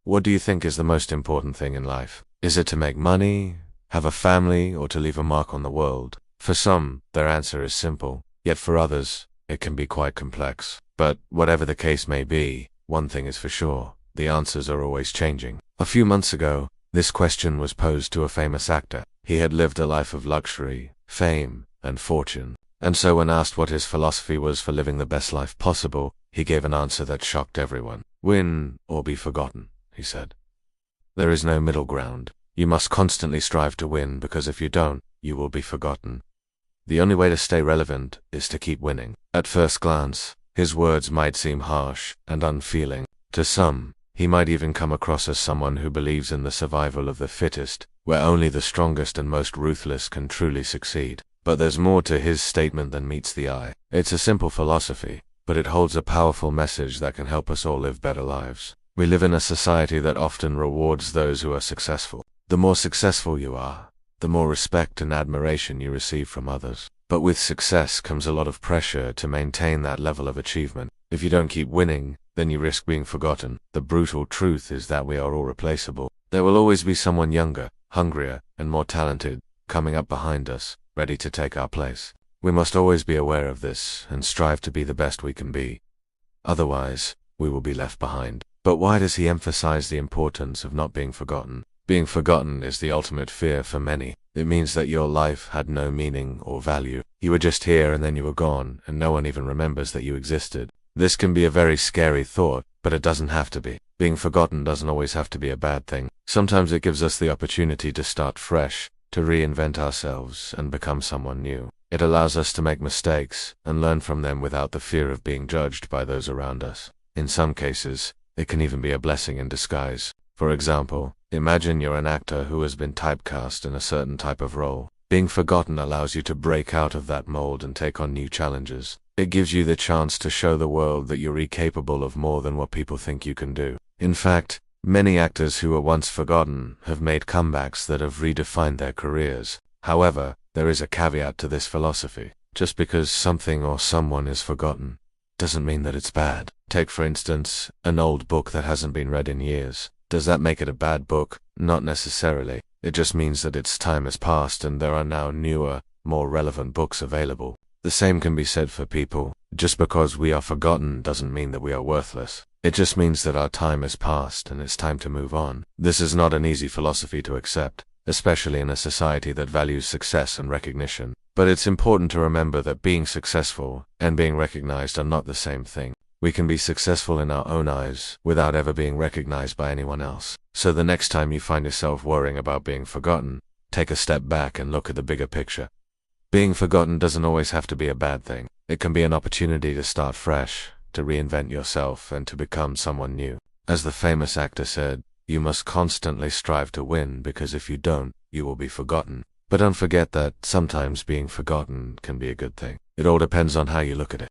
What do you think is the most important thing in life? Is it to make money, have a family, or to leave a mark on the world? For some, their answer is simple, yet for others, it can be quite complex. But whatever the case may be, one thing is for sure, the answers are always changing. A few months ago, this question was posed to a famous actor. He had lived a life of luxury, fame, and fortune. And so when asked what his philosophy was for living the best life possible, he gave an answer that shocked everyone. Win or be forgotten, he said. There is no middle ground. You must constantly strive to win, because if you don't, you will be forgotten. The only way to stay relevant is to keep winning. At first glance, his words might seem harsh and unfeeling. To some, he might even come across as someone who believes in the survival of the fittest, where only the strongest and most ruthless can truly succeed. But there's more to his statement than meets the eye. It's a simple philosophy, but it holds a powerful message that can help us all live better lives. We live in a society that often rewards those who are successful. The more successful you are, the more respect and admiration you receive from others. But with success comes a lot of pressure to maintain that level of achievement. If you don't keep winning, then you risk being forgotten. The brutal truth is that we are all replaceable. There will always be someone younger, hungrier, and more talented coming up behind us, ready to take our place. We must always be aware of this and strive to be the best we can be. Otherwise, we will be left behind. But why does he emphasize the importance of not being forgotten? Being forgotten is the ultimate fear for many. It means that your life had no meaning or value. You were just here and then you were gone, and no one even remembers that you existed. This can be a very scary thought, but it doesn't have to be. Being forgotten doesn't always have to be a bad thing. Sometimes it gives us the opportunity to start fresh, to reinvent ourselves and become someone new. It allows us to make mistakes and learn from them without the fear of being judged by those around us. In some cases, it can even be a blessing in disguise. For example, imagine you're an actor who has been typecast in a certain type of role. Being forgotten allows you to break out of that mold and take on new challenges. It gives you the chance to show the world that you're capable of more than what people think you can do. In fact, many actors who were once forgotten have made comebacks that have redefined their careers. However, there is a caveat to this philosophy. Just because something or someone is forgotten doesn't mean that it's bad. Take, for instance, an old book that hasn't been read in years. Does that make it a bad book? Not necessarily. It just means that its time has passed and there are now newer, more relevant books available. The same can be said for people. Just because we are forgotten doesn't mean that we are worthless. It just means that our time has passed and it's time to move on. This is not an easy philosophy to accept, especially in a society that values success and recognition. But it's important to remember that being successful and being recognized are not the same thing. We can be successful in our own eyes without ever being recognized by anyone else. So the next time you find yourself worrying about being forgotten, take a step back and look at the bigger picture. Being forgotten doesn't always have to be a bad thing. It can be an opportunity to start fresh, to reinvent yourself, and to become someone new. As the famous actor said, you must constantly strive to win, because if you don't, you will be forgotten. But don't forget that sometimes being forgotten can be a good thing. It all depends on how you look at it.